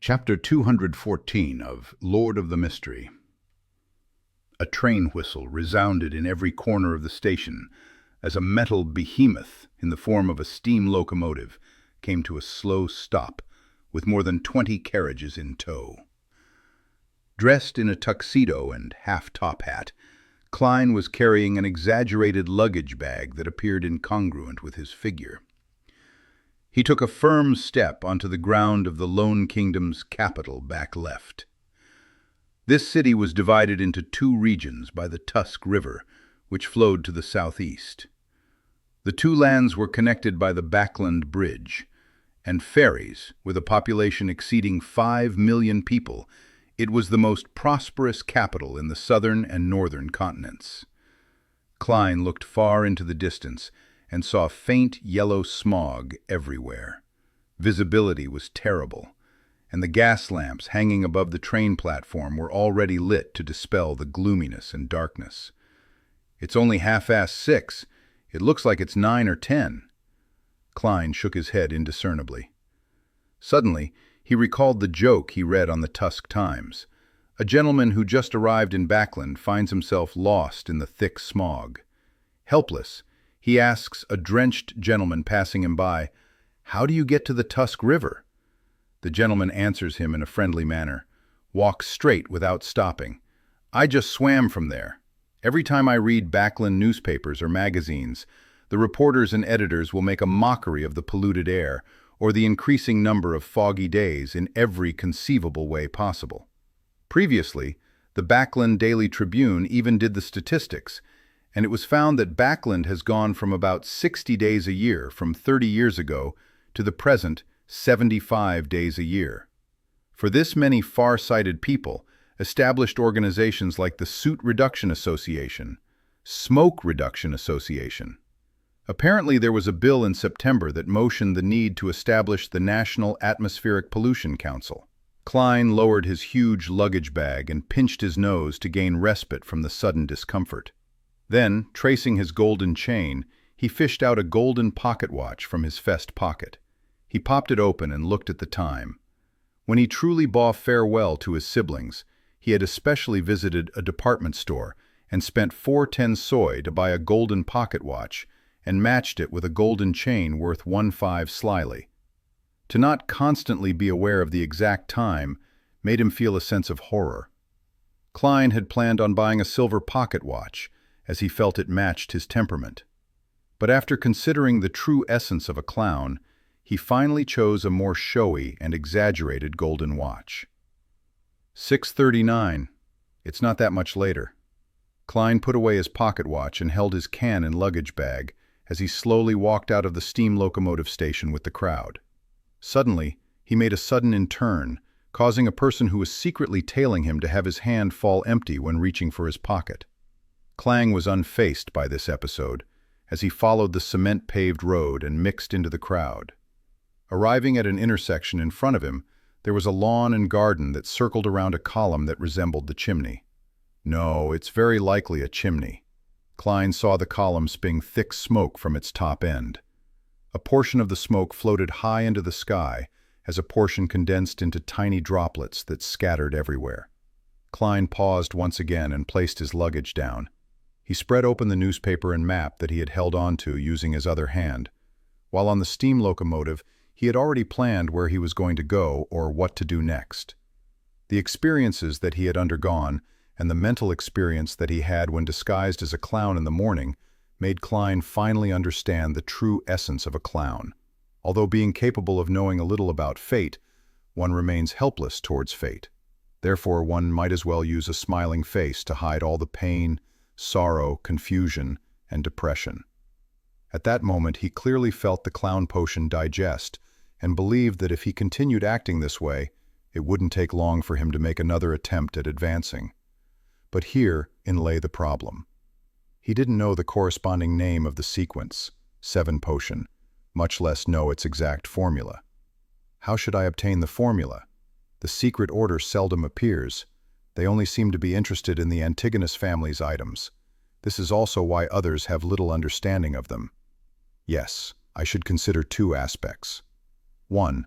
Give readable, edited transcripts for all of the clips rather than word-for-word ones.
Chapter 214 of Lord of the Mystery. A train whistle resounded in every corner of the station as a metal behemoth in the form of a steam locomotive came to a slow stop with more than 20 carriages in tow. Dressed in a tuxedo and half-top hat, Klein was carrying an exaggerated luggage bag that appeared incongruent with his figure. He took a firm step onto the ground of the Lone Kingdom's capital back left. This city was divided into two regions by the Tusk River, which flowed to the southeast. The two lands were connected by the Backland Bridge, and ferries, with a population exceeding 5 million people, it was the most prosperous capital in the southern and northern continents. Klein looked far into the distance and saw faint yellow smog everywhere. Visibility was terrible, and the gas lamps hanging above the train platform were already lit to dispel the gloominess and darkness. "It's only half-past 6. It looks like it's 9 or 10. Klein shook his head indiscernibly. Suddenly, he recalled the joke he read on the Tusk Times. A gentleman who just arrived in Backland finds himself lost in the thick smog. Helpless, he asks a drenched gentleman passing him by, "How do you get to the Tusk River?" The gentleman answers him in a friendly manner, "Walk straight without stopping. I just swam from there. Every time I read Backland newspapers or magazines, the reporters and editors will make a mockery of the polluted air or the increasing number of foggy days in every conceivable way possible." Previously, the Backland Daily Tribune even did the statistics, and it was found that Backland has gone from about 60 days a year from 30 years ago to the present 75 days a year. For this many far-sighted people, established organizations like the Soot Reduction Association, Smoke Reduction Association. Apparently there was a bill in September that motioned the need to establish the National Atmospheric Pollution Council. Klein lowered his huge luggage bag and pinched his nose to gain respite from the sudden discomfort. Then, tracing his golden chain, he fished out a golden pocket watch from his vest pocket. He popped it open and looked at the time. When he truly bade farewell to his siblings, he had especially visited a department store and spent 410 soy to buy a golden pocket watch and matched it with a golden chain worth 1.5 slyly. To not constantly be aware of the exact time made him feel a sense of horror. Klein had planned on buying a silver pocket watch, as he felt it matched his temperament. But after considering the true essence of a clown, he finally chose a more showy and exaggerated golden watch. 6:39. It's not that much later. Klein put away his pocket watch and held his can and luggage bag as he slowly walked out of the steam locomotive station with the crowd. Suddenly, he made a sudden turn, causing a person who was secretly tailing him to have his hand fall empty when reaching for his pocket. Klein was unfazed by this episode, as he followed the cement-paved road and mixed into the crowd. Arriving at an intersection in front of him, there was a lawn and garden that circled around a column that resembled the chimney. No, it's very likely a chimney. Klein saw the column spitting thick smoke from its top end. A portion of the smoke floated high into the sky, as a portion condensed into tiny droplets that scattered everywhere. Klein paused once again and placed his luggage down. He spread open the newspaper and map that he had held onto using his other hand. While on the steam locomotive, he had already planned where he was going to go or what to do next. The experiences that he had undergone and the mental experience that he had when disguised as a clown in the morning made Klein finally understand the true essence of a clown. Although being capable of knowing a little about fate, one remains helpless towards fate. Therefore, one might as well use a smiling face to hide all the pain, sorrow, confusion, and depression. At that moment, he clearly felt the clown potion digest and believed that if he continued acting this way, it wouldn't take long for him to make another attempt at advancing. But here lay the problem. He didn't know the corresponding name of the sequence, 7 potion, much less know its exact formula. How should I obtain the formula? The secret order seldom appears. They only seem to be interested in the Antigonus family's items. This is also why others have little understanding of them. Yes, I should consider 2 aspects. 1.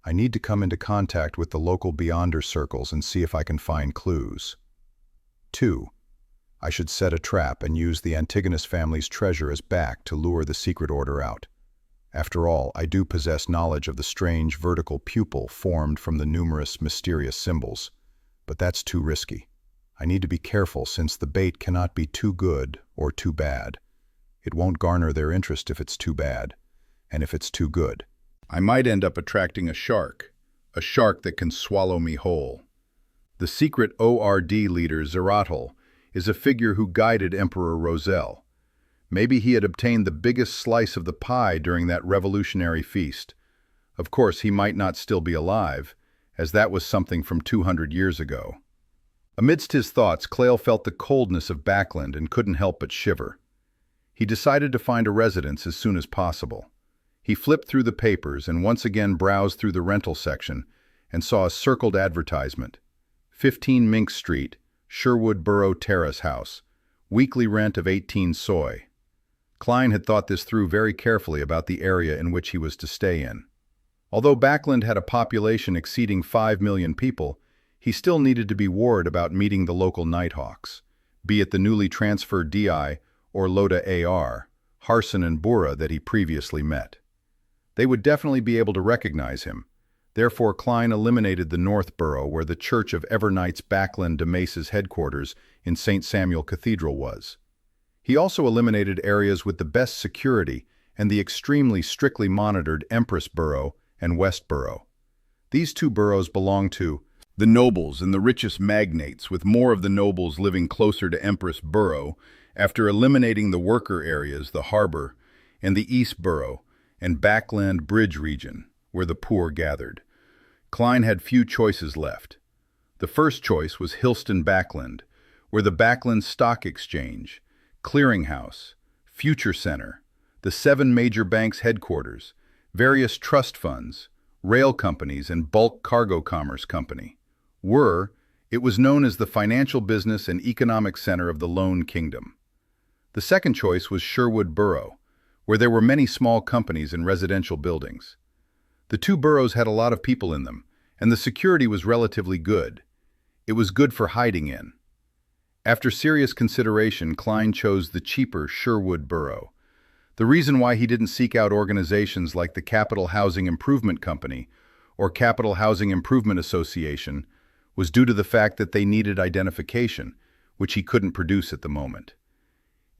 I need to come into contact with the local Beyonder circles and see if I can find clues. 2. I should set a trap and use the Antigonus family's treasure as back to lure the secret order out. After all, I do possess knowledge of the strange vertical pupil formed from the numerous mysterious symbols, but that's too risky. I need to be careful since the bait cannot be too good or too bad. It won't garner their interest if it's too bad, and if it's too good. I might end up attracting a shark that can swallow me whole. The secret ORD leader Zeratul is a figure who guided Emperor Roselle. Maybe he had obtained the biggest slice of the pie during that revolutionary feast. Of course, he might not still be alive, as that was something from 200 years ago. Amidst his thoughts, Clayle felt the coldness of Backland and couldn't help but shiver. He decided to find a residence as soon as possible. He flipped through the papers and once again browsed through the rental section and saw a circled advertisement. 15 Mink Street, Sherwood Borough Terrace House. Weekly rent of 18 soy. Klein had thought this through very carefully about the area in which he was to stay in. Although Backland had a population exceeding 5 million people, he still needed to be wary about meeting the local Nighthawks, be it the newly transferred DI or LOTM, Harson and Bura that he previously met. They would definitely be able to recognize him. Therefore, Klein eliminated the North Borough where the Church of Evernights Backland de Mace's headquarters in St. Samuel Cathedral was. He also eliminated areas with the best security and the extremely strictly monitored Empress Borough and West Borough. These two boroughs belong to the nobles and the richest magnates, with more of the nobles living closer to Empress Borough after eliminating the worker areas, the harbor, and the East Borough and Backland Bridge region, where the poor gathered. Klein had few choices left. The first choice was Hillston Backland, where the Backland Stock Exchange, Clearinghouse, Future Center, the 7 major banks' headquarters, various trust funds, rail companies, and bulk cargo commerce company were. It was known as the financial business and economic center of the Lone Kingdom. The second choice was Sherwood Borough, where there were many small companies and residential buildings. The two boroughs had a lot of people in them, and the security was relatively good. It was good for hiding in. After serious consideration, Klein chose the cheaper Sherwood Borough. The reason why he didn't seek out organizations like the Capital Housing Improvement Company or Capital Housing Improvement Association was due to the fact that they needed identification, which he couldn't produce at the moment.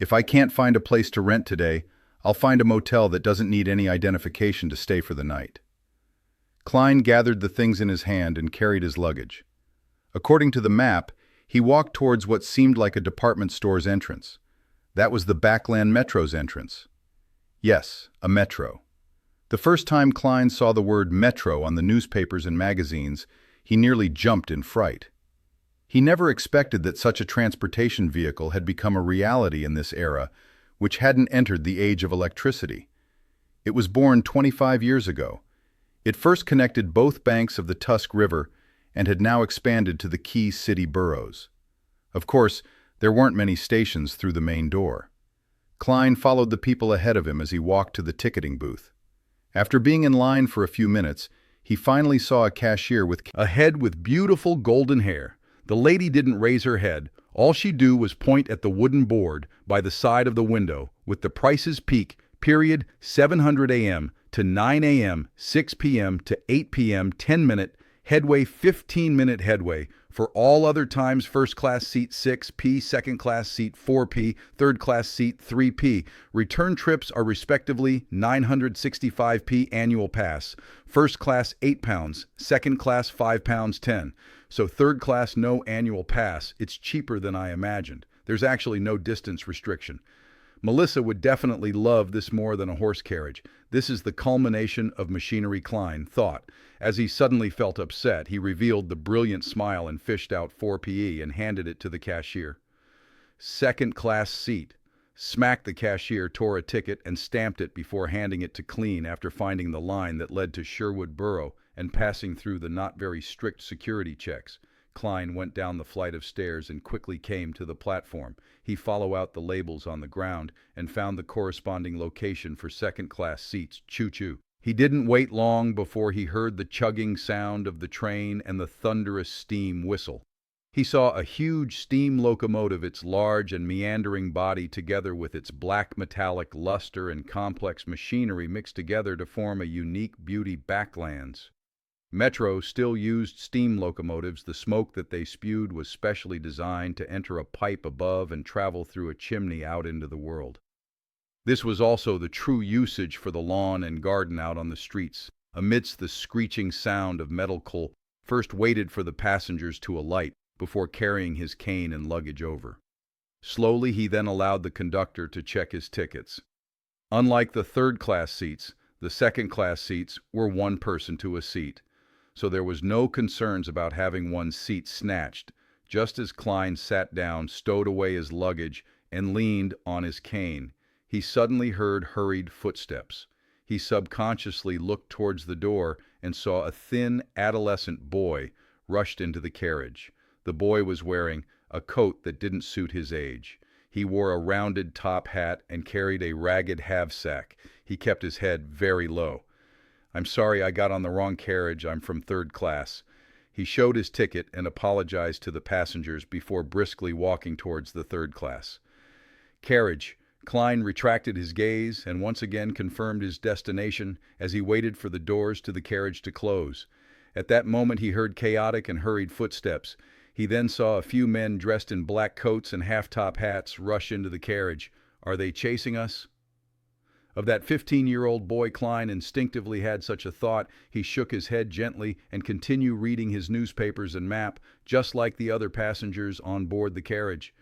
If I can't find a place to rent today, I'll find a motel that doesn't need any identification to stay for the night. Klein gathered the things in his hand and carried his luggage. According to the map, he walked towards what seemed like a department store's entrance. That was the Backland Metro's entrance. Yes, a metro. The first time Klein saw the word metro on the newspapers and magazines, he nearly jumped in fright. He never expected that such a transportation vehicle had become a reality in this era, which hadn't entered the age of electricity. It was born 25 years ago. It first connected both banks of the Tusk River and had now expanded to the key city boroughs. Of course, there weren't many stations through the main door. Klein followed the people ahead of him as he walked to the ticketing booth. After being in line for a few minutes, he finally saw a cashier with a head with beautiful golden hair. The lady didn't raise her head. All she do was point at the wooden board by the side of the window with the prices peak, period, 700 a.m. to 9 a.m., 6 p.m. to 8 p.m., 10-minute, headway 15-minute headway. For all other times, first-class seat 6p, second-class seat 4p, third-class seat 3p. Return trips are respectively 965p annual pass. First class £8, second class £5 10. So third class no annual pass. It's cheaper than I imagined. There's actually no distance restriction. Melissa would definitely love this more than a horse carriage. This is the culmination of machinery, Klein thought. As he suddenly felt upset, he revealed the brilliant smile and fished out 4PE and handed it to the cashier. Second class seat. Smack. The cashier tore a ticket and stamped it before handing it to Klein after finding the line that led to Sherwood Borough and passing through the not very strict security checks. Klein went down the flight of stairs and quickly came to the platform. He followed out the labels on the ground and found the corresponding location for second-class seats. Choo-choo. He didn't wait long before he heard the chugging sound of the train and the thunderous steam whistle. He saw a huge steam locomotive, its large and meandering body together with its black metallic luster and complex machinery mixed together to form a unique beauty backlands. Metro still used steam locomotives. The smoke that they spewed was specially designed to enter a pipe above and travel through a chimney out into the world. This was also the true usage for the lawn and garden out on the streets. Amidst the screeching sound of metal coal, first waited for the passengers to alight before carrying his cane and luggage over. Slowly he then allowed the conductor to check his tickets. Unlike the third-class seats, the second-class seats were one person to a seat, so there was no concerns about having one's seat snatched. Just as Klein sat down, stowed away his luggage, and leaned on his cane, he suddenly heard hurried footsteps. He subconsciously looked towards the door and saw a thin, adolescent boy rushed into the carriage. The boy was wearing a coat that didn't suit his age. He wore a rounded top hat and carried a ragged haversack. He kept his head very low. "I'm sorry, I got on the wrong carriage. I'm from third class." He showed his ticket and apologized to the passengers before briskly walking towards the third class carriage. Klein retracted his gaze and once again confirmed his destination as he waited for the doors to the carriage to close. At that moment he heard chaotic and hurried footsteps. He then saw a few men dressed in black coats and half-top hats rush into the carriage. "Are they chasing us?" Of that 15-year-old boy, Klein instinctively had such a thought. He shook his head gently and continued reading his newspapers and map, just like the other passengers on board the carriage.